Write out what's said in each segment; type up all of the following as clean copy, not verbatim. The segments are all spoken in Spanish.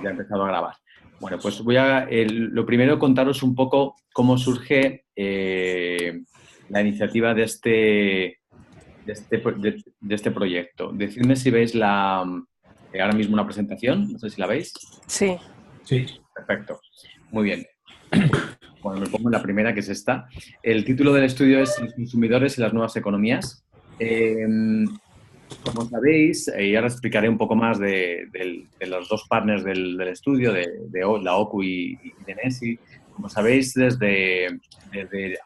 Ya he empezado a grabar. Bueno, pues lo primero contaros un poco cómo surge la iniciativa de este proyecto. Decidme si veis ahora mismo una presentación, no sé si la veis. Sí. Sí. Perfecto, muy bien. Bueno, me pongo en la primera, que es esta. El título del estudio es Los consumidores y las nuevas economías. Como sabéis, y ahora explicaré un poco más de los dos partners del estudio, la OCU y de NESI. Como sabéis, desde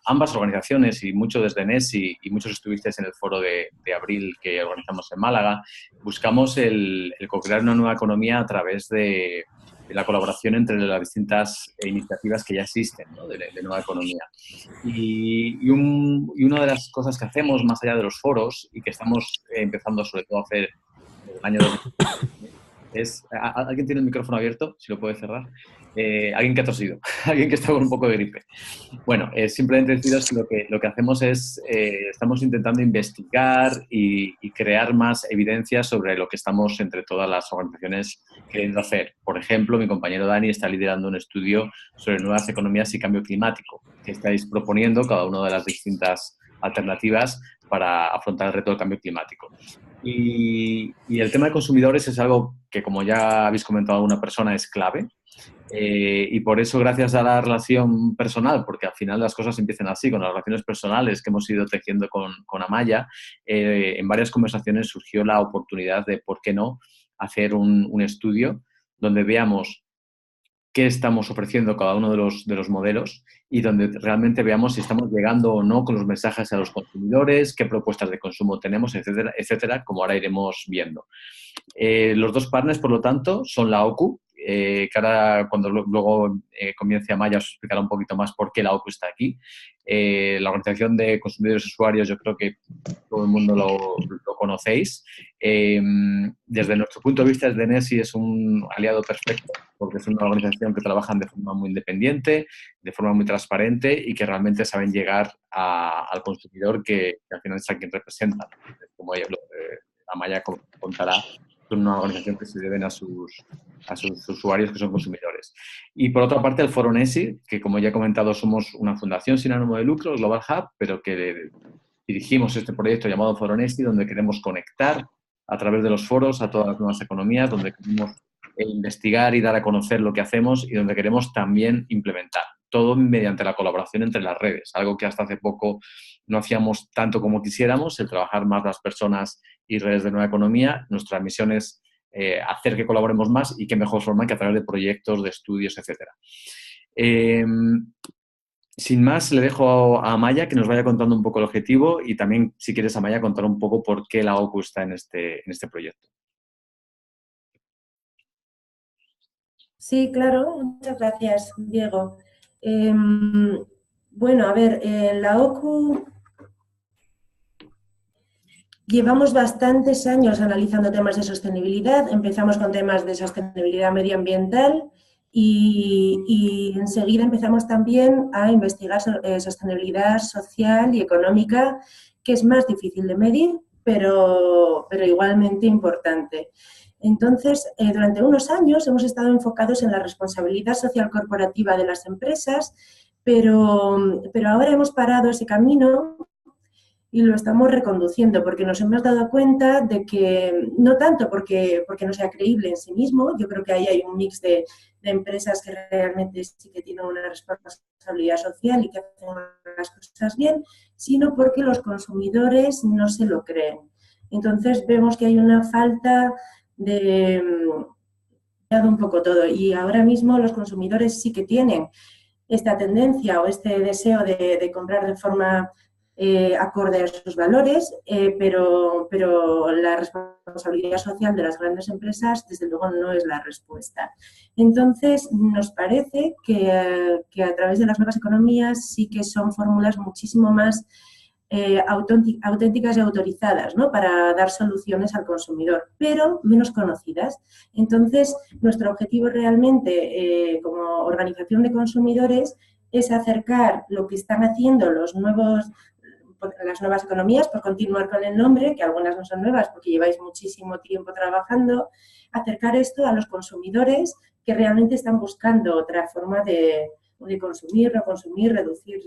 ambas organizaciones y mucho desde NESI, y muchos estuvisteis en el foro de abril que organizamos en Málaga, buscamos el co-crear una nueva economía a través de la colaboración entre las distintas iniciativas que ya existen, ¿no? de nueva economía. Y una de las cosas que hacemos, más allá de los foros, y que estamos empezando sobre todo a hacer desde el año 2020, es... ¿Alguien tiene el micrófono abierto? Si lo puede cerrar. Alguien que ha tosido, alguien que está con un poco de gripe. Bueno, simplemente deciros que lo que hacemos es, estamos intentando investigar y crear más evidencia sobre lo que estamos entre todas las organizaciones queriendo hacer. Por ejemplo, mi compañero Dani está liderando un estudio sobre nuevas economías y cambio climático, que estáis proponiendo cada una de las distintas alternativas para afrontar el reto del cambio climático. Y el tema de consumidores es algo que, como ya habéis comentado alguna persona, es clave. Y por eso, gracias a la relación personal, porque al final las cosas empiezan así, con las relaciones personales que hemos ido tejiendo con Amaya, en varias conversaciones surgió la oportunidad de, ¿por qué no?, hacer un estudio donde veamos qué estamos ofreciendo cada uno de los modelos y donde realmente veamos si estamos llegando o no con los mensajes a los consumidores, qué propuestas de consumo tenemos, etcétera, etcétera, como ahora iremos viendo. Los dos partners, por lo tanto, son la OCU, que ahora, cuando luego comience Amaya, os explicará un poquito más por qué la OCU está aquí. La Organización de Consumidores y Usuarios, yo creo que todo el mundo lo conocéis. Desde nuestro punto de vista, desde NESI es un aliado perfecto, porque es una organización que trabaja de forma muy independiente, de forma muy transparente y que realmente saben llegar al consumidor que al final es a quien representan. Como Amaya contará, son una organización que se deben a sus usuarios, que son consumidores. Y por otra parte, el Foro NESI, que como ya he comentado, somos una fundación sin ánimo de lucro, Global Hub, pero que dirigimos este proyecto llamado Foro NESI, donde queremos conectar a través de los foros a todas las nuevas economías, donde queremos investigar y dar a conocer lo que hacemos y donde queremos también implementar. Todo mediante la colaboración entre las redes, algo que hasta hace poco no hacíamos tanto como quisiéramos, el trabajar más las personas y redes de nueva economía. Nuestra misión es hacer que colaboremos más y qué mejor forma que a través de proyectos, de estudios, etcétera. Sin más, le dejo a Amaya que nos vaya contando un poco el objetivo y también, si quieres, Amaya, contar un poco por qué la OCU está en este proyecto. Sí, claro. Muchas gracias, Diego. Bueno, a ver, en la OCU llevamos bastantes años analizando temas de sostenibilidad. Empezamos con temas de sostenibilidad medioambiental y enseguida empezamos también a investigar sostenibilidad social y económica, que es más difícil de medir, pero igualmente importante. Entonces, durante unos años hemos estado enfocados en la responsabilidad social corporativa de las empresas, pero ahora hemos parado ese camino y lo estamos reconduciendo porque nos hemos dado cuenta de que, no tanto porque no sea creíble en sí mismo, yo creo que ahí hay un mix de empresas que realmente sí que tienen una responsabilidad social y que hacen las cosas bien, sino porque los consumidores no se lo creen. Entonces vemos que hay una falta de un poco todo y ahora mismo los consumidores sí que tienen esta tendencia o este deseo de comprar de forma acorde a sus valores, pero la responsabilidad social de las grandes empresas, desde luego, no es la respuesta. Entonces, nos parece que a través de las nuevas economías sí que son fórmulas muchísimo más auténticas y autorizadas, ¿no?, para dar soluciones al consumidor, pero menos conocidas. Entonces, nuestro objetivo realmente como organización de consumidores es acercar lo que están haciendo los nuevos, las nuevas economías, por continuar con el nombre, que algunas no son nuevas porque lleváis muchísimo tiempo trabajando, acercar esto a los consumidores que realmente están buscando otra forma de consumir, no consumir, reducir,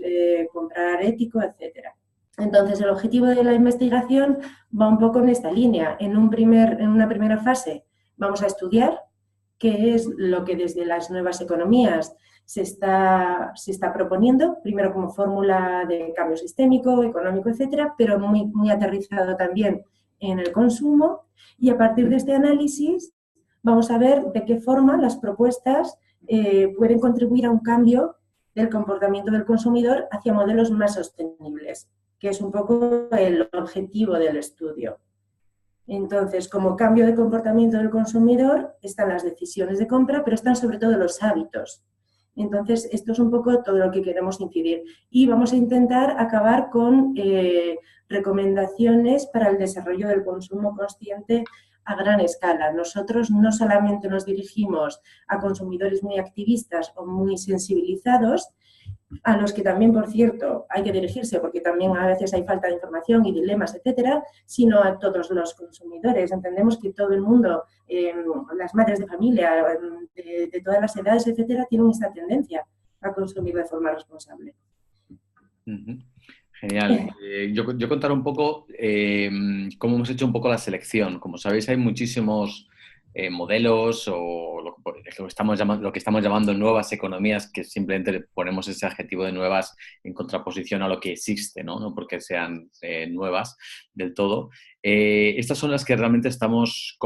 comprar ético, etcétera. Entonces, el objetivo de la investigación va un poco en esta línea. En una primera fase vamos a estudiar qué es lo que desde las nuevas economías se está proponiendo, primero como fórmula de cambio sistémico, económico, etcétera, pero muy aterrizado también en el consumo. Y a partir de este análisis vamos a ver de qué forma las propuestas pueden contribuir a un cambio del comportamiento del consumidor hacia modelos más sostenibles, que es un poco el objetivo del estudio. Entonces, como cambio de comportamiento del consumidor, están las decisiones de compra, pero están sobre todo los hábitos. Entonces, esto es un poco todo lo que queremos incidir. Y vamos a intentar acabar con recomendaciones para el desarrollo del consumo consciente a gran escala. Nosotros no solamente nos dirigimos a consumidores muy activistas o muy sensibilizados, a los que también, por cierto, hay que dirigirse porque también a veces hay falta de información y dilemas, etcétera, sino a todos los consumidores. Entendemos que todo el mundo, las madres de familia, de todas las edades, etcétera, tienen esta tendencia a consumir de forma responsable. Genial. Yo contaré un poco cómo hemos hecho un poco la selección. Como sabéis, hay muchísimos modelos o lo que estamos llamando nuevas economías, que simplemente le ponemos ese adjetivo de nuevas en contraposición a lo que existe, no porque sean nuevas del todo. Estas son las que realmente estamos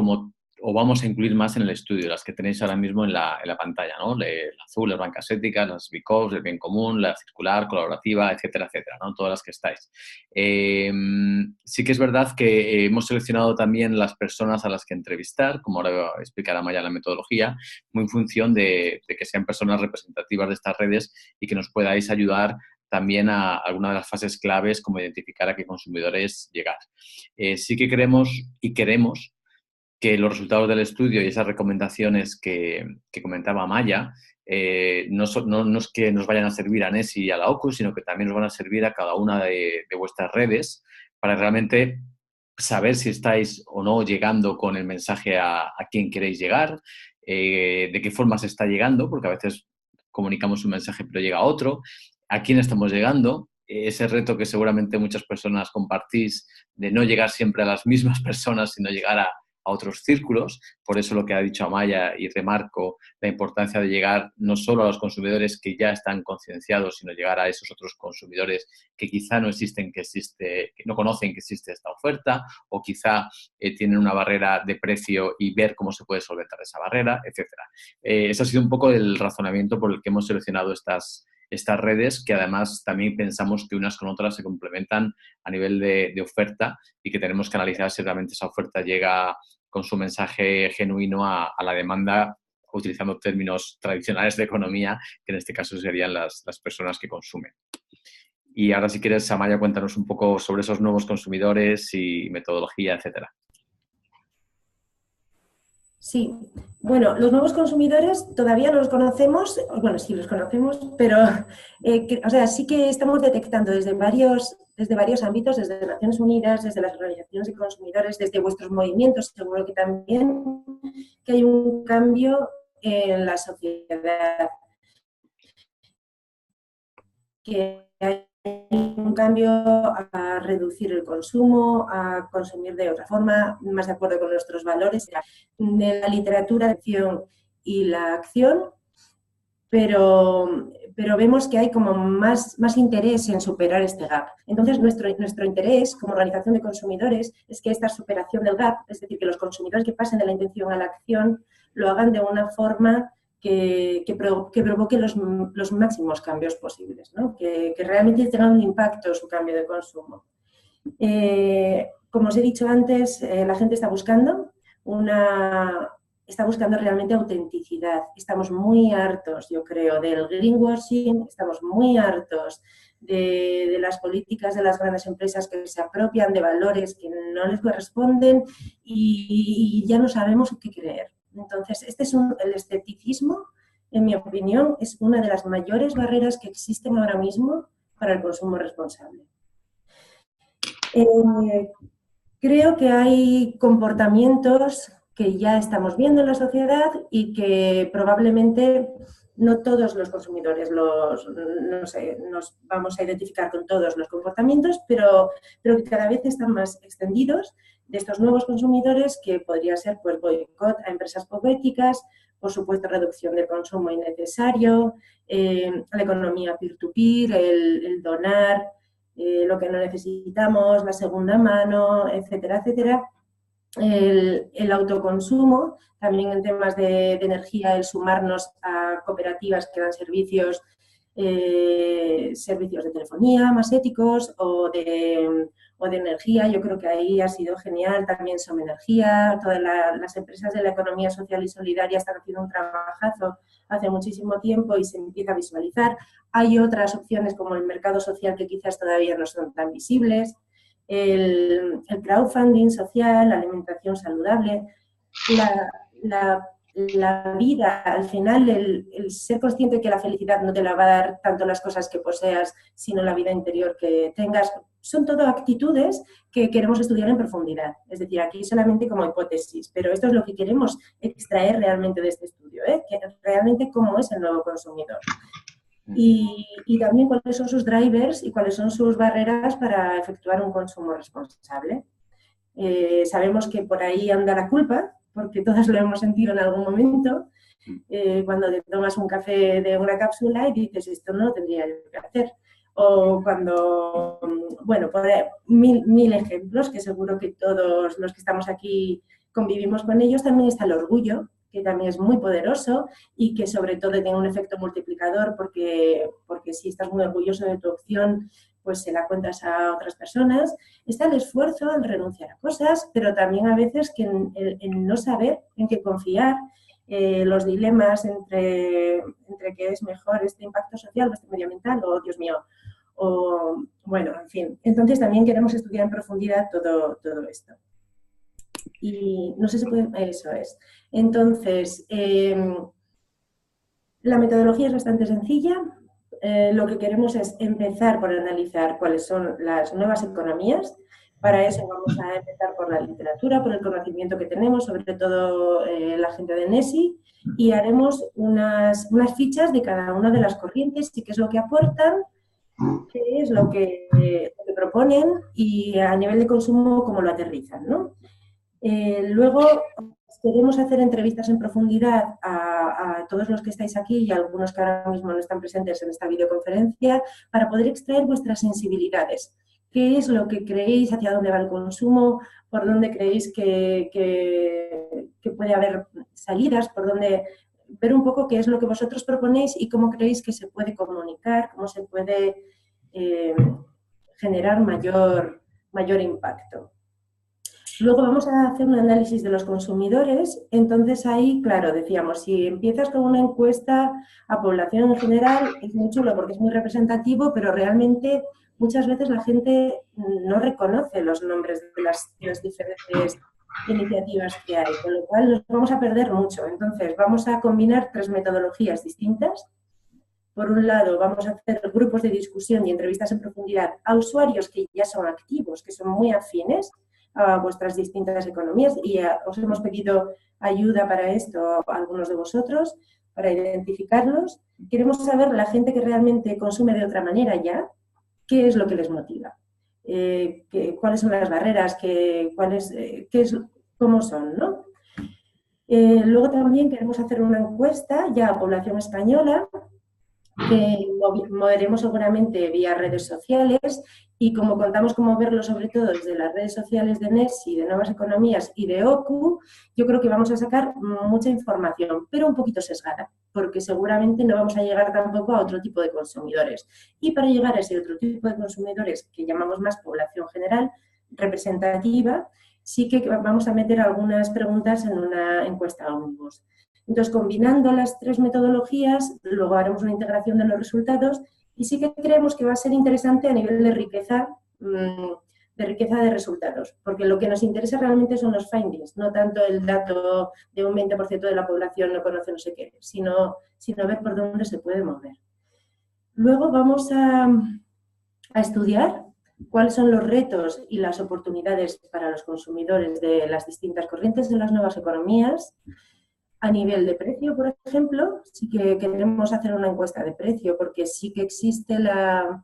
o vamos a incluir más en el estudio, las que tenéis ahora mismo en la pantalla, ¿no? La azul, las bancas éticas, las B Corps, el bien común, la circular, colaborativa, etcétera, etcétera, ¿no? Todas las que estáis. Sí que es verdad que hemos seleccionado también las personas a las que entrevistar, como ahora explicará Maya la metodología, muy en función de que sean personas representativas de estas redes y que nos podáis ayudar también a alguna de las fases claves, como identificar a qué consumidores llegar. Sí que queremos que los resultados del estudio y esas recomendaciones que comentaba Maya no es que nos vayan a servir a NESI y a la OCU, sino que también nos van a servir a cada una de vuestras redes para realmente saber si estáis o no llegando con el mensaje a quien queréis llegar, de qué forma se está llegando, porque a veces comunicamos un mensaje pero llega a otro, a quién estamos llegando, ese reto que seguramente muchas personas compartís de no llegar siempre a las mismas personas, sino llegar a otros círculos. Por eso lo que ha dicho Amaya, y remarco la importancia de llegar no solo a los consumidores que ya están concienciados, sino llegar a esos otros consumidores que quizá que no conocen que existe esta oferta, o quizá tienen una barrera de precio y ver cómo se puede solventar esa barrera, etcétera. Ese ha sido un poco el razonamiento por el que hemos seleccionado estas redes, que además también pensamos que unas con otras se complementan a nivel de oferta y que tenemos que analizar si realmente esa oferta llega con su mensaje genuino a la demanda, utilizando términos tradicionales de economía, que en este caso serían las personas que consumen. Y ahora, si quieres, Amaya, cuéntanos un poco sobre esos nuevos consumidores y metodología, etcétera. Sí, bueno, los nuevos consumidores todavía no los conocemos, bueno, sí los conocemos, pero sí que estamos detectando desde varios ámbitos, desde Naciones Unidas, desde las organizaciones de consumidores, desde vuestros movimientos, seguro que también, que hay un cambio en la sociedad, que hay un cambio a reducir el consumo, a consumir de otra forma, más de acuerdo con nuestros valores, de la literatura, la acción y la acción, pero vemos que hay como más interés en superar este gap. Entonces, nuestro interés como organización de consumidores es que esta superación del gap, es decir, que los consumidores que pasen de la intención a la acción, lo hagan de una forma que provoque los máximos cambios posibles, ¿no? Que realmente tenga un impacto su cambio de consumo. Como os he dicho antes, la gente está buscando realmente autenticidad. Estamos muy hartos, yo creo, del greenwashing, estamos muy hartos de las políticas de las grandes empresas que se apropian de valores que no les corresponden y ya no sabemos qué creer. Entonces, el escepticismo, en mi opinión, es una de las mayores barreras que existen ahora mismo para el consumo responsable. Creo que hay comportamientos que ya estamos viendo en la sociedad y que probablemente no todos los consumidores no sé, nos vamos a identificar con todos los comportamientos, pero que cada vez están más extendidos de estos nuevos consumidores, que podría ser pues, boicot a empresas poco éticas, por supuesto reducción del consumo innecesario, la economía peer-to-peer, el donar, lo que no necesitamos, la segunda mano, etcétera, etcétera. El autoconsumo, también en temas de energía, el sumarnos a cooperativas que dan servicios de telefonía más éticos o de energía. Yo creo que ahí ha sido genial. También Som Energía, todas las empresas de la economía social y solidaria están haciendo un trabajazo hace muchísimo tiempo y se empieza a visualizar. Hay otras opciones como el mercado social que quizás todavía no son tan visibles. El crowdfunding social, la alimentación saludable, la vida, al final, el ser consciente de que la felicidad no te la va a dar tanto las cosas que poseas, sino la vida interior que tengas, son todo actitudes que queremos estudiar en profundidad. Es decir, aquí solamente como hipótesis, pero esto es lo que queremos extraer realmente de este estudio, que realmente cómo es el nuevo consumidor. Y también cuáles son sus drivers y cuáles son sus barreras para efectuar un consumo responsable. Sabemos que por ahí anda la culpa, porque todas lo hemos sentido en algún momento, cuando te tomas un café de una cápsula y dices, esto no lo tendría yo que hacer. O cuando, bueno, por mil ejemplos, que seguro que todos los que estamos aquí convivimos con ellos. También está el orgullo, que también es muy poderoso y que sobre todo tiene un efecto multiplicador, porque si estás muy orgulloso de tu opción, pues se la cuentas a otras personas. Está el esfuerzo en renunciar a cosas, pero también a veces que en no saber en qué confiar, los dilemas entre qué es mejor, este impacto social o este medioambiental, o Dios mío, o bueno, en fin. Entonces también queremos estudiar en profundidad todo esto. Y no sé si puede, eso es. Entonces, la metodología es bastante sencilla. Lo que queremos es empezar por analizar cuáles son las nuevas economías. Para eso vamos a empezar por la literatura, por el conocimiento que tenemos, sobre todo la gente de NESI, y haremos unas fichas de cada una de las corrientes y qué es lo que aportan, qué es lo que proponen y a nivel de consumo cómo lo aterrizan, ¿no? Luego queremos hacer entrevistas en profundidad a todos los que estáis aquí y a algunos que ahora mismo no están presentes en esta videoconferencia, para poder extraer vuestras sensibilidades. ¿Qué es lo que creéis, hacia dónde va el consumo, por dónde creéis que puede haber salidas, por dónde ver un poco qué es lo que vosotros proponéis y cómo creéis que se puede comunicar, cómo se puede generar mayor impacto? Luego vamos a hacer un análisis de los consumidores. Entonces ahí, claro, decíamos, si empiezas con una encuesta a población en general, es muy chulo porque es muy representativo, pero realmente muchas veces la gente no reconoce los nombres de las diferentes iniciativas que hay, con lo cual nos vamos a perder mucho. Entonces vamos a combinar 3 metodologías distintas. Por un lado, vamos a hacer grupos de discusión y entrevistas en profundidad a usuarios que ya son activos, que son muy afines a vuestras distintas economías, y os hemos pedido ayuda para esto a algunos de vosotros, para identificarlos. Queremos saber la gente que realmente consume de otra manera ya, qué es lo que les motiva, cuáles son las barreras, cómo son, ¿no? Luego también queremos hacer una encuesta ya a población española, que moveremos seguramente vía redes sociales, y como contamos con moverlo sobre todo desde las redes sociales de NESI, de Nuevas Economías y de OCU, yo creo que vamos a sacar mucha información, pero un poquito sesgada, porque seguramente no vamos a llegar tampoco a otro tipo de consumidores. Y para llegar a ese otro tipo de consumidores, que llamamos más población general, representativa, sí que vamos a meter algunas preguntas en una encuesta ómnibus. Entonces, combinando las 3 metodologías, luego haremos una integración de los resultados, y sí que creemos que va a ser interesante a nivel de riqueza de resultados, porque lo que nos interesa realmente son los findings, no tanto el dato de un 20% de la población no conoce no sé qué, sino ver por dónde se puede mover. Luego vamos a estudiar cuáles son los retos y las oportunidades para los consumidores de las distintas corrientes de las nuevas economías. A nivel de precio, por ejemplo, sí que queremos hacer una encuesta de precio, porque sí que existe la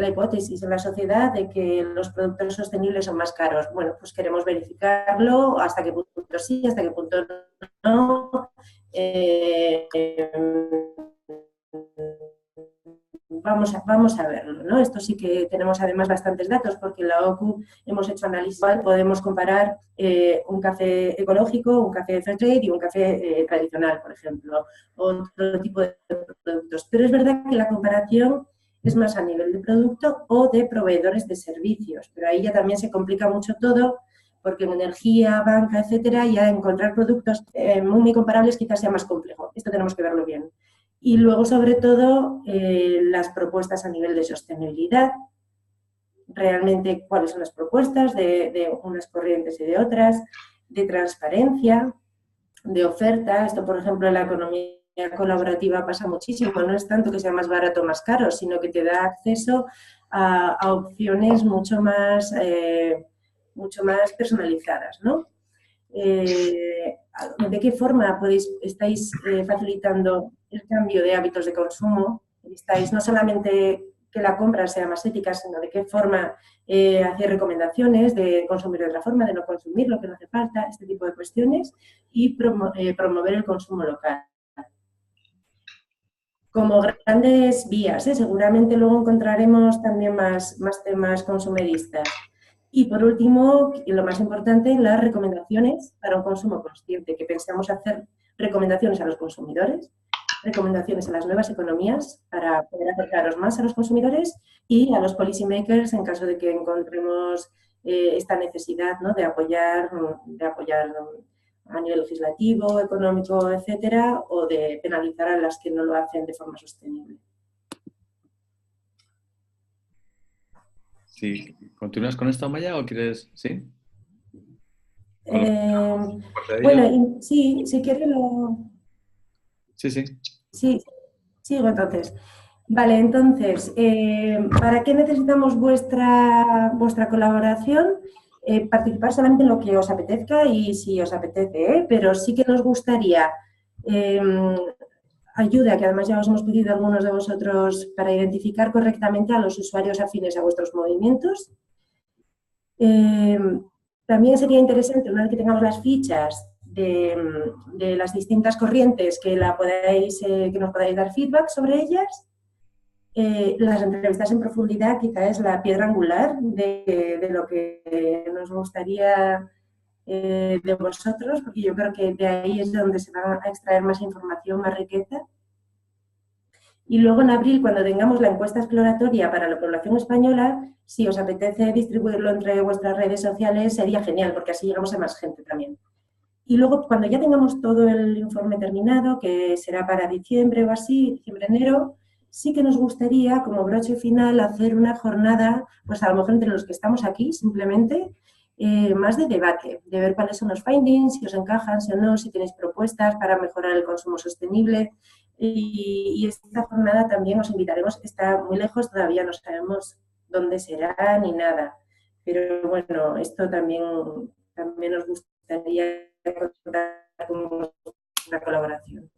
hipótesis en la sociedad de que los productos sostenibles son más caros. Bueno, pues queremos verificarlo, hasta qué punto sí, hasta qué punto no. Vamos a verlo, ¿no? Esto sí que tenemos además bastantes datos, porque en la OCU hemos hecho análisis, podemos comparar un café ecológico, un café fair trade y un café tradicional, por ejemplo, otro tipo de productos. Pero es verdad que la comparación es más a nivel de producto o de proveedores de servicios, pero ahí ya también se complica mucho todo, porque en energía, banca, etcétera, ya encontrar productos muy comparables quizás sea más complejo. Esto tenemos que verlo bien. Y luego, sobre todo, las propuestas a nivel de sostenibilidad, realmente cuáles son las propuestas de unas corrientes y de otras, de transparencia, de oferta. Esto, por ejemplo, en la economía colaborativa pasa muchísimo. No es tanto que sea más barato o más caro, sino que te da acceso a opciones mucho más personalizadas, ¿no? ¿De qué forma estáis facilitando el cambio de hábitos de consumo? Estáis no solamente que la compra sea más ética, sino de qué forma hacer recomendaciones de consumir de otra forma, de no consumir lo que no hace falta, este tipo de cuestiones, y promover el consumo local. Como grandes vías, seguramente luego encontraremos también más temas consumeristas. Y por último, y lo más importante, las recomendaciones para un consumo consciente, que pensamos hacer recomendaciones a los consumidores, recomendaciones a las nuevas economías para poder acercaros más a los consumidores y a los policy makers en caso de que encontremos esta necesidad, ¿no?, de apoyar a nivel legislativo, económico, etcétera, o de penalizar a las que no lo hacen de forma sostenible. Sí. ¿Continúas con esto, Amaya, o quieres...? ¿Sí? Bueno, sí, si quieres lo... Sí, sí. Sí, sigo entonces. Vale, entonces, ¿para qué necesitamos vuestra colaboración? Participar solamente en lo que os apetezca y si os apetece, pero sí que nos gustaría ayuda, que además ya os hemos pedido a algunos de vosotros, para identificar correctamente a los usuarios afines a vuestros movimientos. También sería interesante, una vez que tengamos las fichas de las distintas corrientes, que nos podáis dar feedback sobre ellas. Las entrevistas en profundidad quizá es la piedra angular de lo que nos gustaría de vosotros, porque yo creo que de ahí es de donde se va a extraer más información, más riqueza. Y luego en abril, cuando tengamos la encuesta exploratoria para la población española, si os apetece distribuirlo entre vuestras redes sociales, sería genial, porque así llegamos a más gente también. Y luego, cuando ya tengamos todo el informe terminado, que será para diciembre o así, diciembre-enero, sí que nos gustaría, como broche final, hacer una jornada, pues a lo mejor entre los que estamos aquí, simplemente, más de debate, de ver cuáles son los findings, si os encajan, si o no, si tenéis propuestas para mejorar el consumo sostenible. Y esta jornada también os invitaremos, está muy lejos, todavía no sabemos dónde será ni nada. Pero bueno, esto también nos gustaría contar con una colaboración.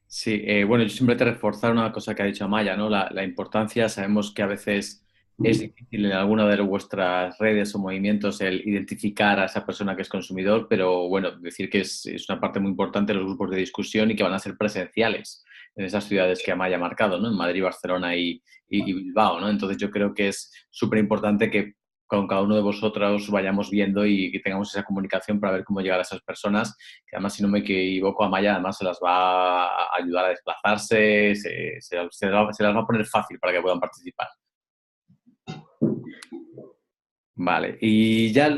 Sí, bueno, yo siempre te reforzar una cosa que ha dicho Amaya, ¿no? La importancia, sabemos que a veces es difícil en alguna de vuestras redes o movimientos el identificar a esa persona que es consumidor, pero bueno, decir que es una parte muy importante de los grupos de discusión y que van a ser presenciales en esas ciudades que Amaya ha marcado, ¿no? En Madrid, Barcelona y Bilbao, ¿no? Entonces yo creo que es súper importante que con cada uno de vosotros vayamos viendo y que tengamos esa comunicación para ver cómo llegar a esas personas, que además, si no me equivoco, Amaya además se las va a ayudar a desplazarse, se las va a poner fácil para que puedan participar. Vale, y ya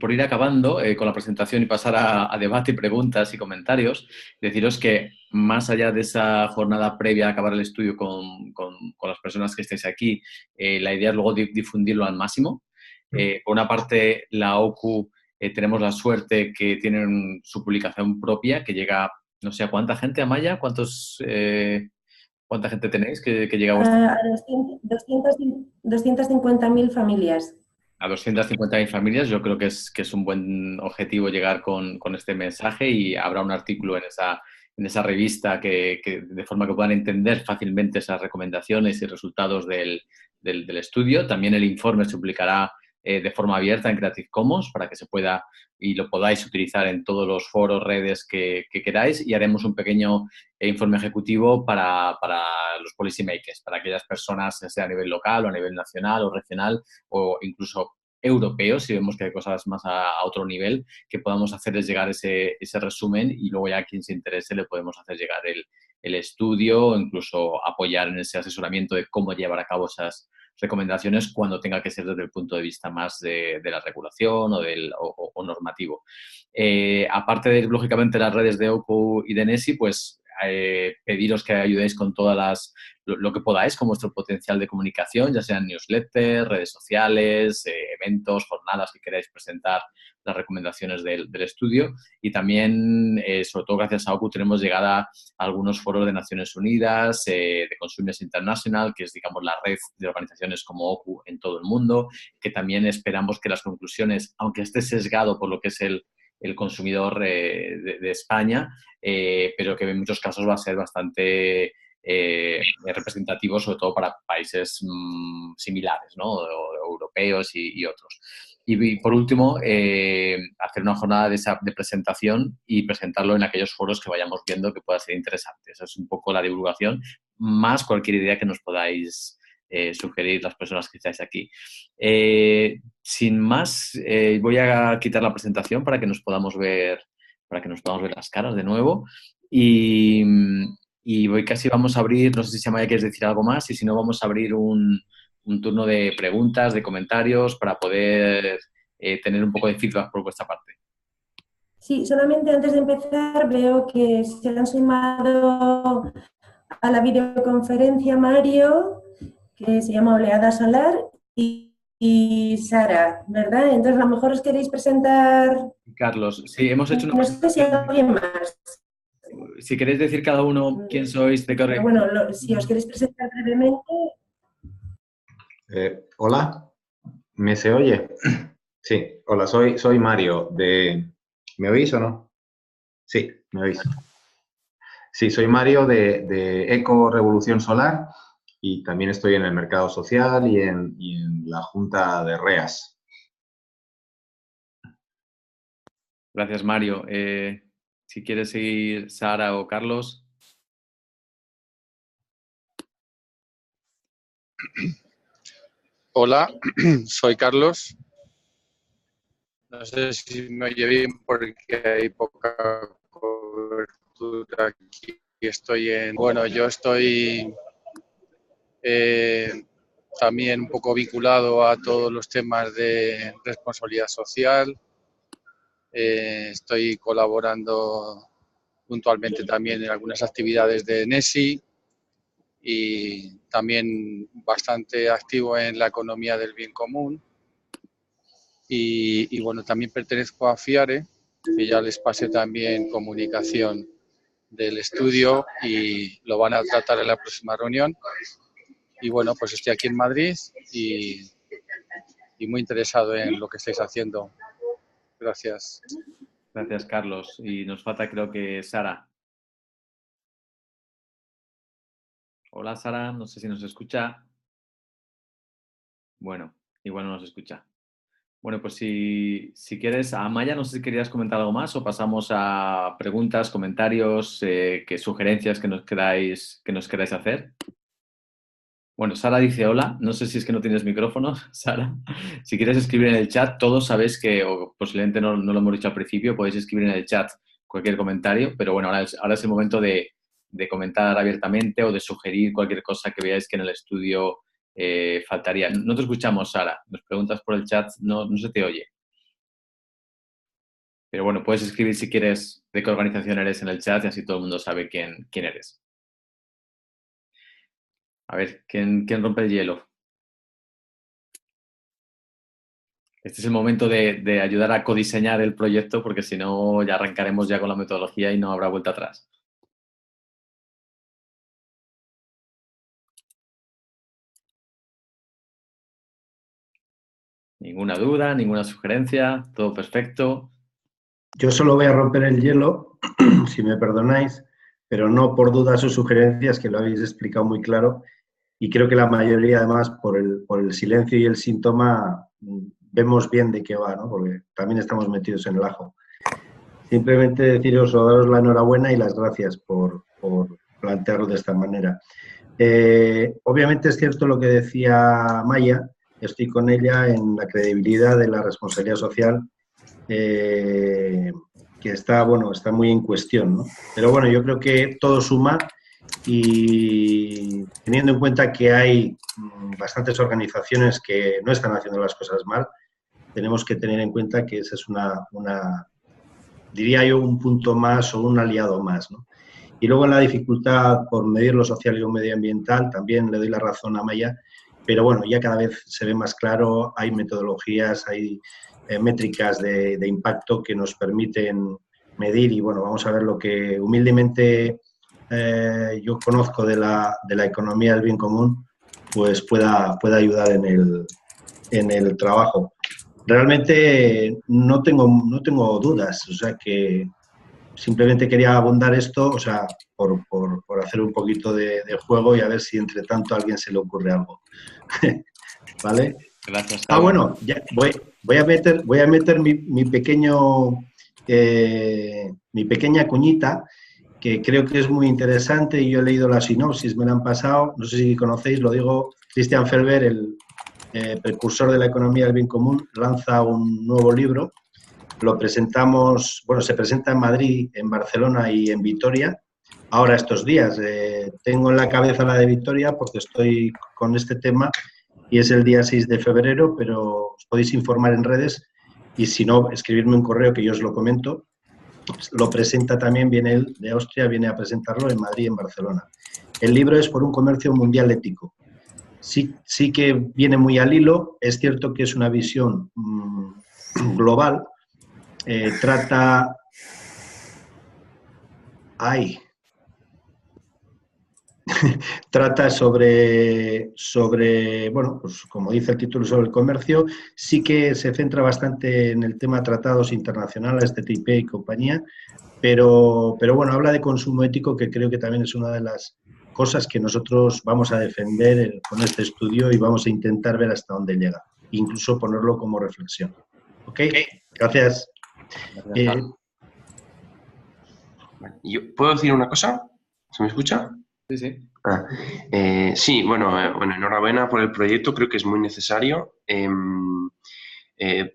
por ir acabando con la presentación y pasar a debate y preguntas y comentarios, deciros que más allá de esa jornada previa a acabar el estudio con las personas que estéis aquí, la idea es luego difundirlo al máximo. Por una parte, la OCU tenemos la suerte que tienen su publicación propia, que llega, no sé a cuánta gente, Amaya, ¿cuántos? ¿Cuánta gente tenéis que llega a vuestra? A 250.000 familias. A 250.000 familias, yo creo que es un buen objetivo llegar con este mensaje y habrá un artículo en esa revista de forma que puedan entender fácilmente esas recomendaciones y resultados del estudio. También el informe se publicará de forma abierta en Creative Commons para que se pueda y lo podáis utilizar en todos los foros, redes que queráis, y haremos un pequeño informe ejecutivo para los policymakers, para aquellas personas, sea a nivel local o a nivel nacional o regional o incluso europeos, si vemos que hay cosas más a otro nivel, que podamos hacerles llegar ese resumen y luego ya a quien se interese le podemos hacer llegar el estudio o incluso apoyar en ese asesoramiento de cómo llevar a cabo esas recomendaciones cuando tenga que ser desde el punto de vista más de la regulación o normativo. Aparte de, lógicamente, las redes de OCU y de NESI, pues pediros que ayudéis con todas lo que podáis con vuestro potencial de comunicación, ya sean newsletters, redes sociales, eventos, jornadas que queráis presentar las recomendaciones del estudio. Y también, sobre todo gracias a OCU, tenemos llegada a algunos foros de Naciones Unidas, de Consumers International, que es, digamos, la red de organizaciones como OCU en todo el mundo, que también esperamos que las conclusiones, aunque esté sesgado por lo que es el consumidor de España, pero que en muchos casos va a ser bastante representativo, sobre todo para países similares, ¿no? Europeos y otros. Y por último, hacer una jornada de presentación y presentarlo en aquellos foros que vayamos viendo que pueda ser interesante. Esa es un poco la divulgación, más cualquier idea que nos podáis sugerir las personas que estáis aquí. Sin más, voy a quitar la presentación para que nos podamos ver las caras de nuevo. Y, y voy casi vamos a abrir, no sé si Amaya quieres decir algo más, y si no vamos a abrir un turno de preguntas, de comentarios, para poder tener un poco de feedback por vuestra parte. Sí, solamente antes de empezar veo que se han sumado a la videoconferencia Mario, que se llama Oleada Solar, y Sara, ¿verdad? Entonces, a lo mejor os queréis presentar. Carlos, sí, hemos hecho una No sé si presentación. alguien más. Si queréis decir cada uno quién sois, de qué. Pero bueno, si os queréis presentar brevemente. Hola, ¿me se oye? Sí, hola, soy Mario de... ¿Me oís o no? Sí, me oís. Sí, soy Mario de Eco Revolución Solar y también estoy en el mercado social y en la Junta de REAS. Gracias, Mario. Si quieres seguir Sara o Carlos. Hola, soy Carlos. No sé si me oye bien porque hay poca cobertura aquí. Bueno, yo estoy también un poco vinculado a todos los temas de responsabilidad social. Estoy colaborando puntualmente también en algunas actividades de NESI y también bastante activo en la economía del bien común. Y bueno, también pertenezco a FIARE, que ya les pasé también comunicación del estudio y lo van a tratar en la próxima reunión. Y bueno, pues estoy aquí en Madrid y muy interesado en lo que estáis haciendo. Gracias. Gracias, Carlos. Y nos falta, creo que, Sara. Hola, Sara. No sé si nos escucha. Bueno, igual no nos escucha. Bueno, pues si quieres, Amaya, no sé si querías comentar algo más o pasamos a preguntas, comentarios, sugerencias que nos queráis hacer. Bueno, Sara dice hola. No sé si es que no tienes micrófono, Sara. Si quieres escribir en el chat, todos sabéis que, o posiblemente no lo hemos dicho al principio, podéis escribir en el chat cualquier comentario, pero bueno, ahora es el momento de comentar abiertamente o de sugerir cualquier cosa que veáis que en el estudio faltaría. No te escuchamos, Sara. Nos preguntas por el chat, no se te oye. Pero bueno, puedes escribir si quieres de qué organización eres en el chat y así todo el mundo sabe quién eres. A ver, ¿quién rompe el hielo? Este es el momento de ayudar a codiseñar el proyecto porque si no ya arrancaremos ya con la metodología y no habrá vuelta atrás. Ninguna duda, ninguna sugerencia, todo perfecto. Yo solo voy a romper el hielo, si me perdonáis, pero no por dudas o sugerencias, que lo habéis explicado muy claro, y creo que la mayoría, además, por el silencio y el síntoma, vemos bien de qué va, ¿no? Porque también estamos metidos en el ajo. Simplemente deciros o daros la enhorabuena y las gracias por plantearlo de esta manera. Obviamente es cierto lo que decía Maya, estoy con ella en la credibilidad de la responsabilidad social, que está, bueno, está muy en cuestión, ¿no? Pero bueno, yo creo que todo suma y teniendo en cuenta que hay bastantes organizaciones que no están haciendo las cosas mal, tenemos que tener en cuenta que esa es diría yo, un punto más o un aliado más, ¿no? Y luego en la dificultad por medir lo social y lo medioambiental, también le doy la razón a Maya, pero bueno, ya cada vez se ve más claro, hay metodologías, hay métricas de impacto que nos permiten medir y bueno, vamos a ver lo que humildemente yo conozco de la economía del bien común, pues pueda ayudar en el trabajo. Realmente no tengo dudas, o sea que simplemente quería abundar esto, o sea, por hacer un poquito de juego y a ver si entre tanto a alguien se le ocurre algo. ¿Vale? Gracias. Bueno, ya voy a meter mi pequeña cuñita, que creo que es muy interesante y yo he leído la sinopsis, me la han pasado, no sé si conocéis, lo digo, Christian Felber, el precursor de la economía del bien común, lanza un nuevo libro. Lo presentamos, bueno, se presenta en Madrid, en Barcelona y en Vitoria. Ahora estos días tengo en la cabeza la de Vitoria porque estoy con este tema y es el día 6 de febrero, pero os podéis informar en redes y si no, escribirme un correo que yo os lo comento. Lo presenta también, viene él de Austria, viene a presentarlo en Madrid y en Barcelona. El libro es Por un comercio mundial ético. Sí que viene muy al hilo, es cierto que es una visión global, trata... trata sobre, bueno, pues como dice el título, sobre el comercio, sí que se centra bastante en el tema tratados internacionales, TTIP y compañía, pero bueno, habla de consumo ético, que creo que también es una de las cosas que nosotros vamos a defender con este estudio y vamos a intentar ver hasta dónde llega, incluso ponerlo como reflexión. ¿Ok? Gracias. ¿Puedo decir una cosa? ¿Se me escucha? Sí, sí. Sí, bueno, enhorabuena por el proyecto, creo que es muy necesario,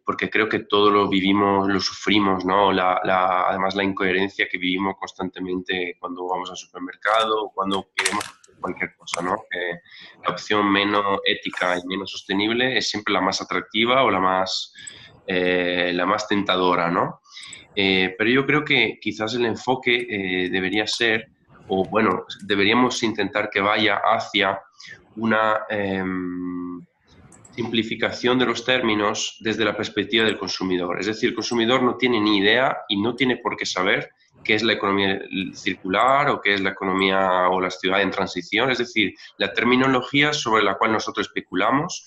porque creo que todo lo vivimos, lo sufrimos, ¿no? Además, la incoherencia que vivimos constantemente cuando vamos al supermercado o cuando queremos hacer cualquier cosa, ¿no? La opción menos ética y menos sostenible es siempre la más atractiva o la más tentadora, ¿no? Pero yo creo que quizás el enfoque debería ser, o bueno, deberíamos intentar que vaya hacia una simplificación de los términos desde la perspectiva del consumidor. Es decir, el consumidor no tiene ni idea y no tiene por qué saber qué es la economía circular o qué es la economía o la ciudad en transición. Es decir, la terminología sobre la cual nosotros especulamos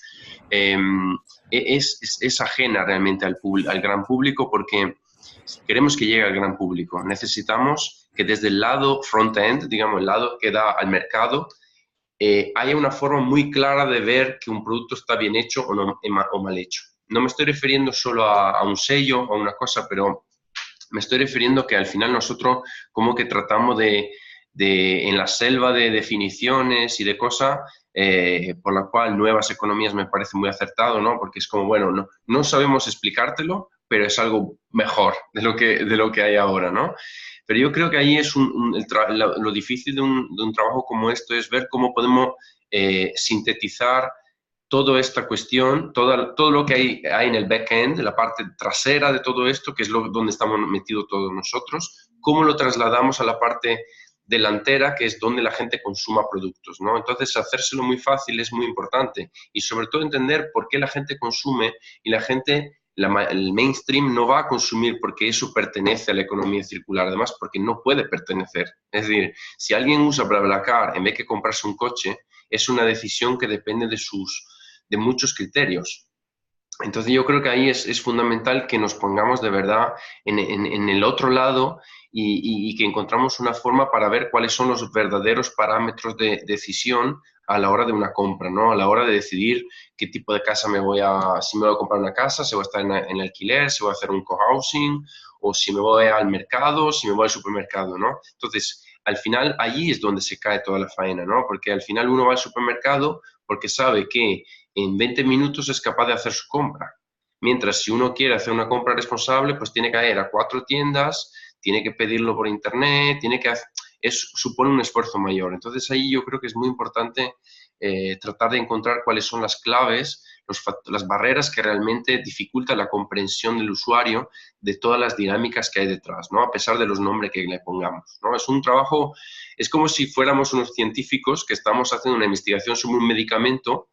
es ajena realmente al gran público, porque si queremos que llegue al gran público, necesitamos que desde el lado front-end, digamos, el lado que da al mercado, haya una forma muy clara de ver que un producto está bien hecho o mal hecho. No me estoy refiriendo solo a un sello o a una cosa, pero me estoy refiriendo que al final nosotros como que tratamos en la selva de definiciones y de cosas, por la cual nuevas economías me parece muy acertado, ¿no? Porque es como, bueno, no sabemos explicártelo, pero es algo mejor de lo que hay ahora, ¿no? Pero yo creo que ahí es lo difícil de un trabajo como esto, es ver cómo podemos sintetizar toda esta cuestión, todo lo que hay en el back-end, la parte trasera de todo esto, que es donde estamos metidos todos nosotros, cómo lo trasladamos a la parte delantera, que es donde la gente consuma productos, ¿no? Entonces, hacérselo muy fácil es muy importante y sobre todo entender por qué la gente consume y la gente... el mainstream no va a consumir porque eso pertenece a la economía circular, además porque no puede pertenecer. Es decir, si alguien usa BlaBlaCar en vez de comprarse un coche, es una decisión que depende de muchos criterios. Entonces yo creo que ahí es fundamental que nos pongamos de verdad en el otro lado y que encontramos una forma para ver cuáles son los verdaderos parámetros de decisión a la hora de una compra, ¿no? A la hora de decidir qué tipo de casa si me voy a comprar una casa, si voy a estar en alquiler, si voy a hacer un cohousing, o si me voy al mercado, si me voy al supermercado, ¿no? Entonces, al final, allí es donde se cae toda la faena, ¿no? Porque al final uno va al supermercado porque sabe que en 20 minutos es capaz de hacer su compra. Mientras si uno quiere hacer una compra responsable, pues tiene que ir a 4 tiendas, tiene que pedirlo por internet, supone un esfuerzo mayor. Entonces ahí yo creo que es muy importante tratar de encontrar cuáles son las claves, las barreras que realmente dificultan la comprensión del usuario de todas las dinámicas que hay detrás, ¿no? A pesar de los nombres que le pongamos, ¿no? Es un trabajo, es como si fuéramos unos científicos que estamos haciendo una investigación sobre un medicamento.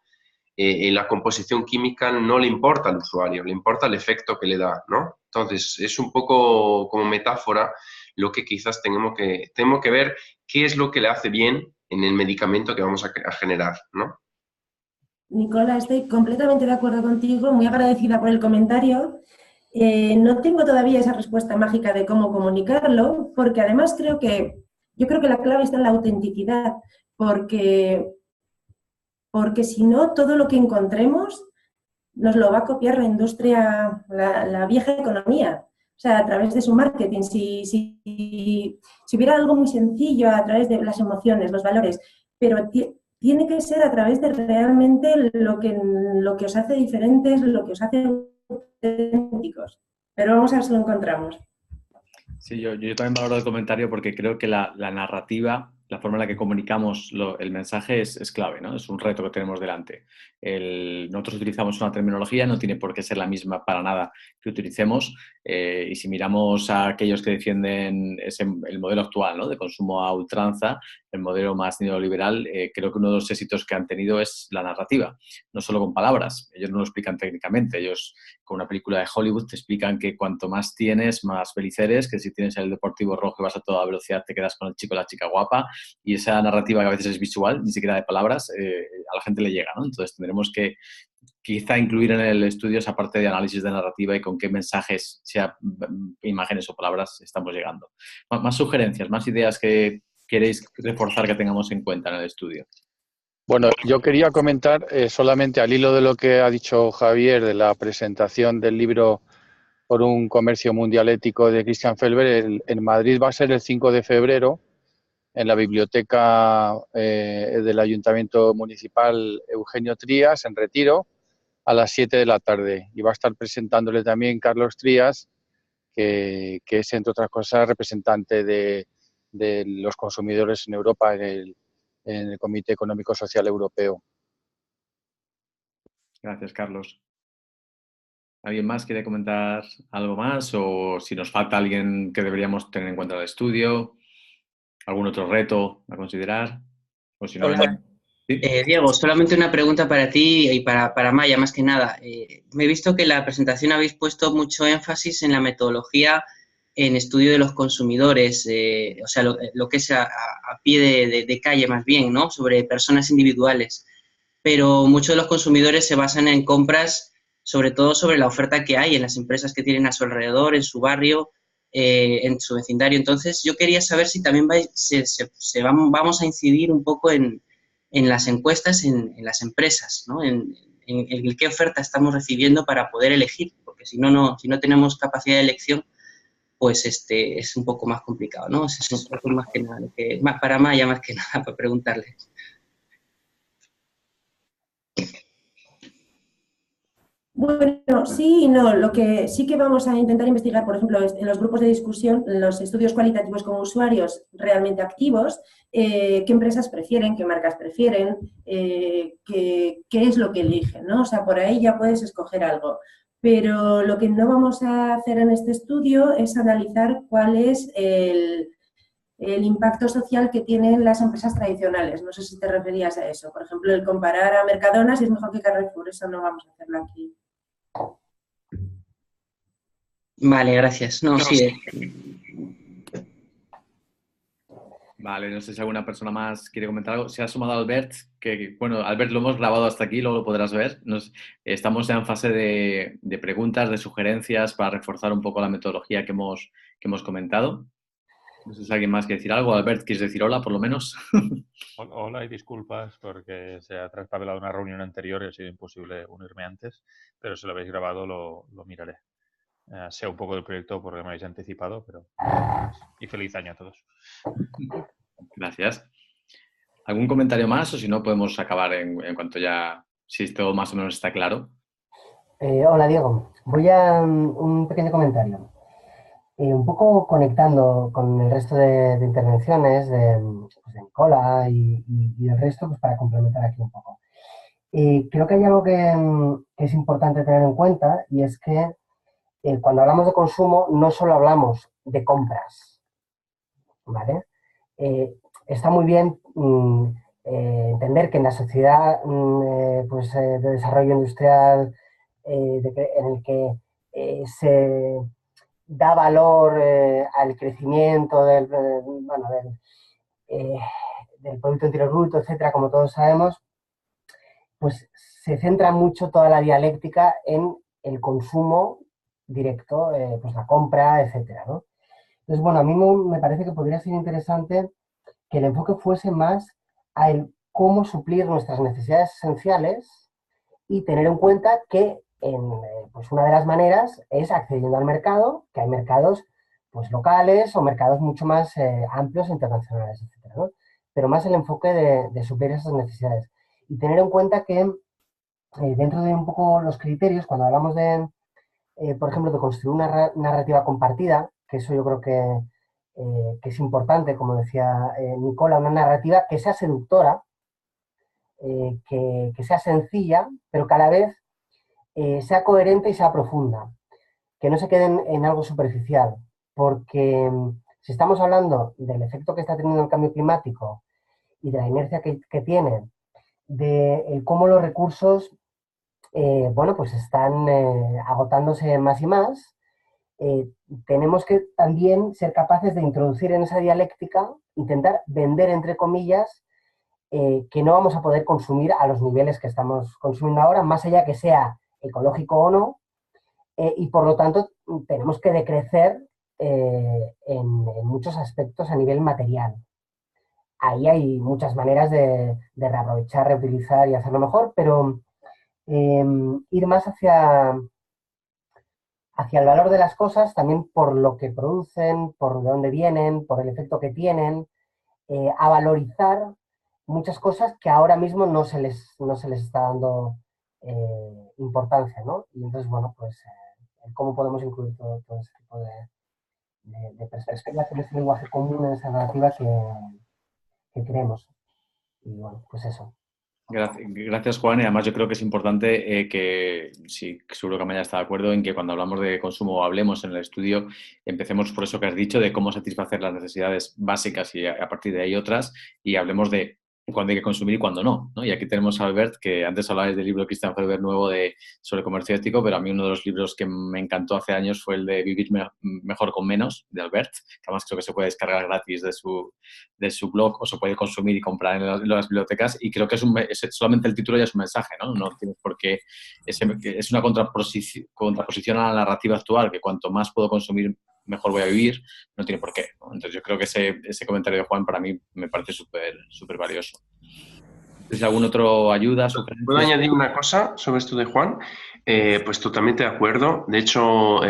La composición química no le importa al usuario, le importa el efecto que le da, ¿no? Entonces, es un poco como metáfora lo que quizás tenemos que ver qué es lo que le hace bien en el medicamento que vamos a generar, ¿no? Nicola, estoy completamente de acuerdo contigo, muy agradecida por el comentario. No tengo todavía esa respuesta mágica de cómo comunicarlo, porque además yo creo que la clave está en la autenticidad, porque si no, todo lo que encontremos nos lo va a copiar la industria, la vieja economía, o sea, a través de su marketing. Si hubiera algo muy sencillo a través de las emociones, los valores, pero tiene que ser a través de realmente lo que os hace diferentes, lo que os hace auténticos. Pero vamos a ver si lo encontramos. Sí, yo también valoro el comentario porque creo que la narrativa, la forma en la que comunicamos el mensaje es clave, ¿no? Es un reto que tenemos delante. Nosotros utilizamos una terminología, no tiene por qué ser la misma para nada que utilicemos, y si miramos a aquellos que defienden el modelo actual, ¿no? De consumo a ultranza, el modelo más neoliberal, creo que uno de los éxitos que han tenido es la narrativa, no solo con palabras. Ellos no lo explican técnicamente, ellos con una película de Hollywood te explican que cuanto más tienes, más feliz eres, que si tienes el deportivo rojo y vas a toda velocidad te quedas con el chico o la chica guapa, y esa narrativa que a veces es visual, ni siquiera de palabras, a la gente le llega, ¿no? Entonces tendremos que quizá incluir en el estudio esa parte de análisis de narrativa y con qué mensajes, sea imágenes o palabras, estamos llegando. Más sugerencias, más ideas que queréis reforzar que tengamos en cuenta en el estudio. Bueno, yo quería comentar solamente al hilo de lo que ha dicho Javier de la presentación del libro Por un comercio mundial ético de Christian Felber. En Madrid va a ser el 5 de febrero en la biblioteca del Ayuntamiento Municipal Eugenio Trías, en Retiro, a las 7 de la tarde. Y va a estar presentándole también Carlos Trías, que es, entre otras cosas, representante de los consumidores en Europa en el Comité Económico Social Europeo. Gracias, Carlos. ¿Alguien más quiere comentar algo más? O si nos falta alguien que deberíamos tener en cuenta en el estudio, algún otro reto a considerar. O si no, Hola. ¿sí? Diego, solamente una pregunta para ti y para Maya, más que nada. Me he visto que en la presentación habéis puesto mucho énfasis en la metodología en estudio de los consumidores, o sea, lo que es a pie de calle más bien, ¿no? Sobre personas individuales. Pero muchos de los consumidores se basan en compras, sobre todo sobre la oferta que hay en las empresas que tienen a su alrededor, en su barrio, en su vecindario. Entonces, yo quería saber si también vamos a incidir un poco en las encuestas en las empresas, ¿no? En qué oferta estamos recibiendo para poder elegir, porque si no tenemos capacidad de elección, pues es un poco más complicado, ¿no? Eso es un poco más que nada, para Maya más que nada, para preguntarle. Bueno, sí y no. Lo que sí que vamos a intentar investigar, por ejemplo, en los grupos de discusión, en los estudios cualitativos con usuarios realmente activos, qué empresas prefieren, qué marcas prefieren, qué es lo que eligen, ¿no? O sea, por ahí ya puedes escoger algo. Pero lo que no vamos a hacer en este estudio es analizar cuál es el impacto social que tienen las empresas tradicionales. No sé si te referías a eso. Por ejemplo, el comparar a Mercadona si es mejor que Carrefour, eso no vamos a hacerlo aquí. Vale, gracias. No, sí. Vale, no sé si alguna persona más quiere comentar algo. Se ha sumado Albert, bueno, Albert, lo hemos grabado hasta aquí, luego lo podrás ver. Estamos ya en fase de preguntas, de sugerencias para reforzar un poco la metodología que hemos comentado. No sé si alguien más quiere decir algo. Albert, ¿quieres decir hola, por lo menos? Hola y disculpas porque se ha traspapelado una reunión anterior y ha sido imposible unirme antes, pero si lo habéis grabado lo miraré. Sé un poco del proyecto porque me habéis anticipado, pero... Y feliz año a todos. Gracias. ¿Algún comentario más o si no podemos acabar en cuanto ya, si esto más o menos está claro? Hola Diego, voy a un pequeño comentario. Un poco conectando con el resto de intervenciones de Nicola y del resto, pues para complementar aquí un poco. Creo que hay algo que es importante tener en cuenta y es que cuando hablamos de consumo no solo hablamos de compras, ¿vale? Está muy bien entender que en la sociedad de desarrollo industrial en el que se da valor al crecimiento del Producto Interior Bruto, etcétera, como todos sabemos, pues se centra mucho toda la dialéctica en el consumo directo, pues la compra, etcétera, ¿no? Entonces, bueno, a mí me parece que podría ser interesante que el enfoque fuese más a cómo suplir nuestras necesidades esenciales y tener en cuenta que pues una de las maneras es accediendo al mercado, que hay mercados pues locales o mercados mucho más amplios e internacionales, etcétera, ¿no? Pero más el enfoque de suplir esas necesidades. Y tener en cuenta que dentro de un poco los criterios, cuando hablamos de, por ejemplo, de construir una narrativa compartida, que eso yo creo que es importante, como decía Nicola, una narrativa que sea seductora, que sea sencilla, pero que a la vez sea coherente y sea profunda, que no se queden en algo superficial, porque si estamos hablando del efecto que está teniendo el cambio climático y de la inercia que tiene, de cómo los recursos pues están agotándose más y más, tenemos que también ser capaces de introducir en esa dialéctica, intentar vender, entre comillas, que no vamos a poder consumir a los niveles que estamos consumiendo ahora, más allá que sea ecológico o no, y por lo tanto tenemos que decrecer en muchos aspectos a nivel material. Ahí hay muchas maneras de reaprovechar, reutilizar y hacerlo mejor, pero ir más hacia el valor de las cosas, también por lo que producen, por de dónde vienen, por el efecto que tienen, a valorizar muchas cosas que ahora mismo no se les está dando importancia, ¿no? Y entonces, bueno, pues, ¿cómo podemos incluir todo ese tipo de perspectivas en ese lenguaje común, en esa narrativa que creemos? Y bueno, pues eso. Gracias, Juan. Y además yo creo que es importante que, sí, seguro que Amaya está de acuerdo en que cuando hablamos de consumo o hablemos en el estudio, empecemos por eso que has dicho, de cómo satisfacer las necesidades básicas y a partir de ahí otras, y hablemos de cuándo hay que consumir y cuándo no, ¿no? Y aquí tenemos a Albert, que antes hablabais del libro de Christian Felber nuevo sobre comercio ético, pero a mí uno de los libros que me encantó hace años fue el de Vivir mejor con menos, de Albert, que además creo que se puede descargar gratis de su blog o se puede consumir y comprar en las bibliotecas, y creo que solamente el título ya es un mensaje, ¿no? No tienes por qué... Es una contraposición a la narrativa actual, que cuanto más puedo consumir, mejor voy a vivir, no tiene por qué, ¿no? Entonces yo creo que ese comentario de Juan para mí me parece súper valioso. ¿Tienes algún otro ayuda? ¿Puedo añadir una cosa sobre esto de Juan? Pues totalmente de acuerdo. De hecho,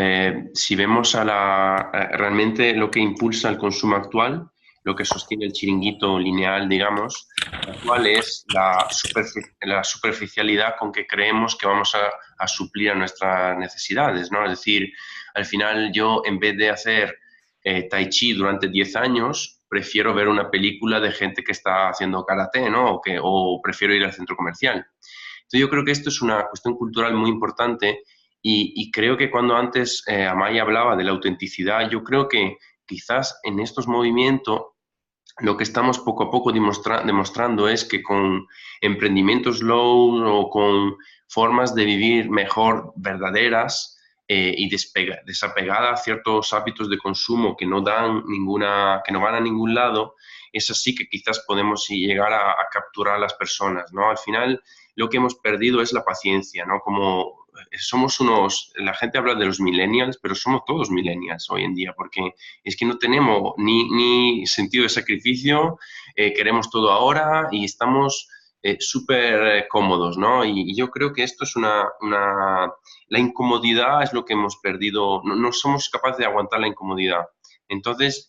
si vemos realmente lo que impulsa el consumo actual, lo que sostiene el chiringuito lineal, digamos, actual es la superficialidad con que creemos que vamos a suplir a nuestras necesidades, ¿no? Es decir, al final yo, en vez de hacer tai chi durante 10 años, prefiero ver una película de gente que está haciendo karate, ¿no? O prefiero ir al centro comercial. Entonces yo creo que esto es una cuestión cultural muy importante y creo que cuando antes Amaya hablaba de la autenticidad, yo creo que quizás en estos movimientos lo que estamos poco a poco demostrando es que con emprendimientos low o con formas de vivir mejor verdaderas, y desapegada a ciertos hábitos de consumo que no van a ningún lado, es así que quizás podemos llegar a capturar a las personas, ¿no? Al final, lo que hemos perdido es la paciencia, ¿no? Como la gente habla de los millennials, pero somos todos millennials hoy en día, porque es que no tenemos ni sentido de sacrificio, queremos todo ahora y estamos súper cómodos, ¿no? Y yo creo que esto es la incomodidad es lo que hemos perdido, no somos capaces de aguantar la incomodidad. Entonces,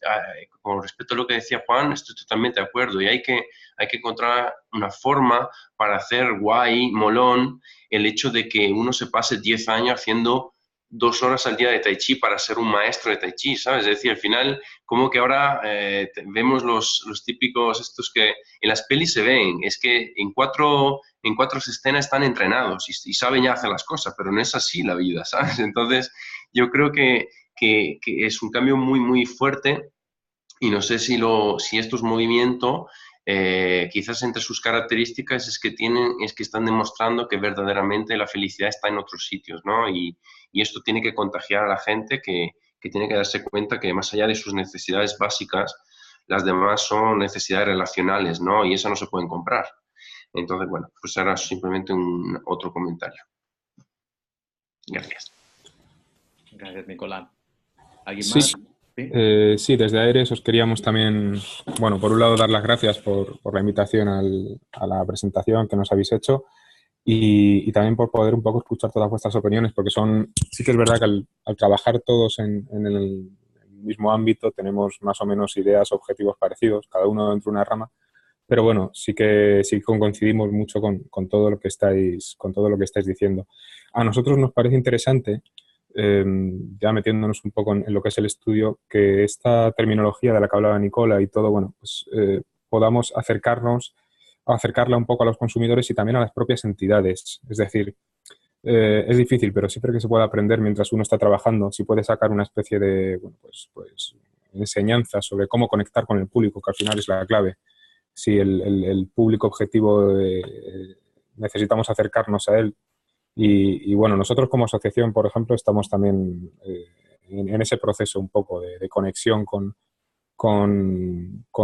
con respecto a lo que decía Juan, estoy totalmente de acuerdo y hay que encontrar una forma para hacer guay, molón, el hecho de que uno se pase 10 años haciendo 2 horas al día de Tai Chi para ser un maestro de Tai Chi, ¿sabes? Es decir, al final, como que ahora vemos los típicos estos que en las pelis se ven, es que en cuatro escenas están entrenados y saben ya hacer las cosas, pero no es así la vida, ¿sabes? Entonces, yo creo que es un cambio muy, muy fuerte y no sé si estos movimientos, quizás entre sus características es que están demostrando que verdaderamente la felicidad está en otros sitios, ¿no? Y esto tiene que contagiar a la gente que tiene que darse cuenta que más allá de sus necesidades básicas, las demás son necesidades relacionales, ¿no? Y esas no se pueden comprar. Entonces, bueno, pues ahora simplemente otro comentario. Gracias. Gracias, Nicolás. ¿Alguien Sí, más? sí, desde Aeres os queríamos también, bueno, por un lado dar las gracias por la invitación a la presentación que nos habéis hecho y también por poder un poco escuchar todas vuestras opiniones, porque sí que es verdad que al trabajar todos en el mismo ámbito tenemos más o menos ideas, objetivos parecidos, cada uno dentro de una rama, pero bueno, sí que coincidimos mucho con todo lo que estáis diciendo. A nosotros nos parece interesante, ya metiéndonos un poco en lo que es el estudio, que esta terminología de la que hablaba Nicola y todo, bueno, pues podamos acercarla un poco a los consumidores y también a las propias entidades. Es decir, es difícil, pero siempre que se puede aprender mientras uno está trabajando, si puede sacar una especie de, bueno, pues enseñanza sobre cómo conectar con el público, que al final es la clave. Si el público objetivo necesitamos acercarnos a él. Y bueno, nosotros como asociación, por ejemplo, estamos también en ese proceso un poco de conexión con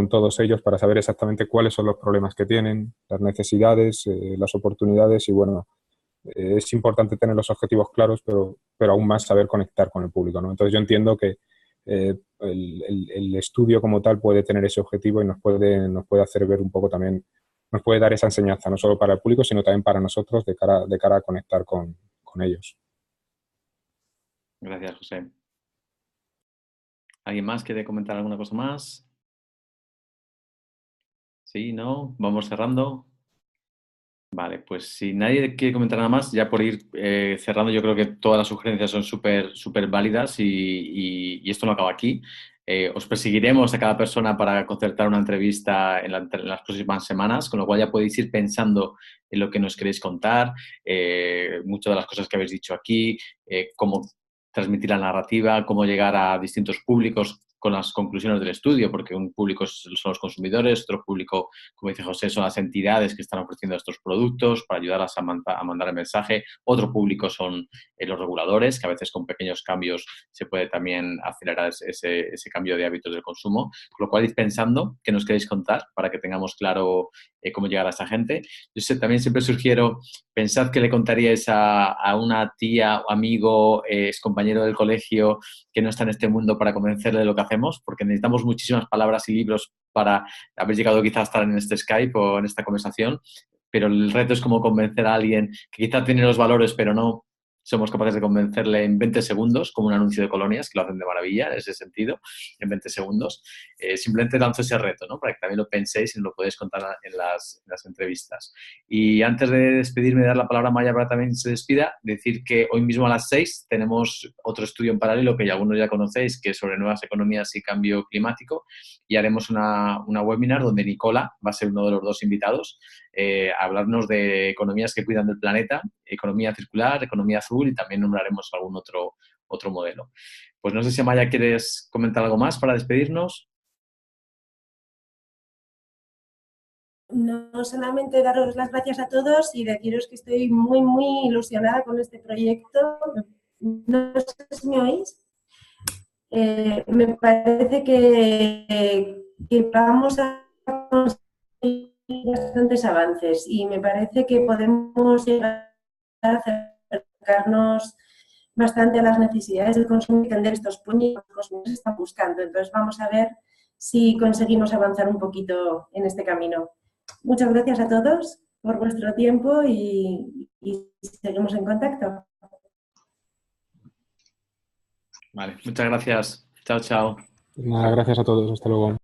todos ellos para saber exactamente cuáles son los problemas que tienen, las necesidades, las oportunidades y bueno, es importante tener los objetivos claros, pero aún más saber conectar con el público, ¿no? Entonces yo entiendo que el estudio como tal puede tener ese objetivo y nos puede hacer ver un poco también, nos puede dar esa enseñanza, no solo para el público, sino también para nosotros de cara a conectar con ellos. Gracias, José. ¿Alguien más quiere comentar alguna cosa más? ¿Sí? ¿No? ¿Vamos cerrando? Vale, pues si nadie quiere comentar nada más, ya por ir cerrando, yo creo que todas las sugerencias son súper válidas y esto no acaba aquí. Os perseguiremos a cada persona para concertar una entrevista en las próximas semanas, con lo cual ya podéis ir pensando en lo que nos queréis contar, muchas de las cosas que habéis dicho aquí, cómo transmitir la narrativa, cómo llegar a distintos públicos con las conclusiones del estudio, porque un público son los consumidores, otro público, como dice José, son las entidades que están ofreciendo estos productos para ayudarlas a mandar el mensaje. Otro público son los reguladores, que a veces con pequeños cambios se puede también acelerar ese cambio de hábitos del consumo. Con lo cual, id pensando qué nos queréis contar para que tengamos claro cómo llegar a esa gente. Yo también siempre sugiero, pensad que le contaríais a una tía, amigo, excompañero del colegio que no está en este mundo para convencerle de lo que hacemos, porque necesitamos muchísimas palabras y libros para haber llegado quizás a estar en este Skype o en esta conversación, pero el reto es como convencer a alguien que quizás tiene los valores, pero no somos capaces de convencerle en 20 segundos, como un anuncio de colonias, que lo hacen de maravilla en ese sentido, en 20 segundos. Simplemente lanzo ese reto, ¿no? Para que también lo penséis y lo podéis contar en las entrevistas. Y antes de despedirme, dar la palabra a Maya para también se despida, decir que hoy mismo a las 6 tenemos otro estudio en paralelo que ya algunos ya conocéis, que es sobre nuevas economías y cambio climático, y haremos una webinar donde Nicola va a ser uno de los dos invitados, a hablarnos de economías que cuidan del planeta, economía circular, economía azul y también nombraremos algún otro modelo. Pues no sé si, Maya, ¿quieres comentar algo más para despedirnos? No, solamente daros las gracias a todos y deciros que estoy muy ilusionada con este proyecto. No sé si me oís. Me parece que vamos a conseguir bastantes avances y me parece que podemos llegar a acercarnos bastante a las necesidades del consumo y entender estos puntos que los consumidores están buscando. Entonces vamos a ver si conseguimos avanzar un poquito en este camino. Muchas gracias a todos por vuestro tiempo y seguimos en contacto. Vale, muchas gracias. Chao, chao. Nada, gracias a todos. Hasta luego.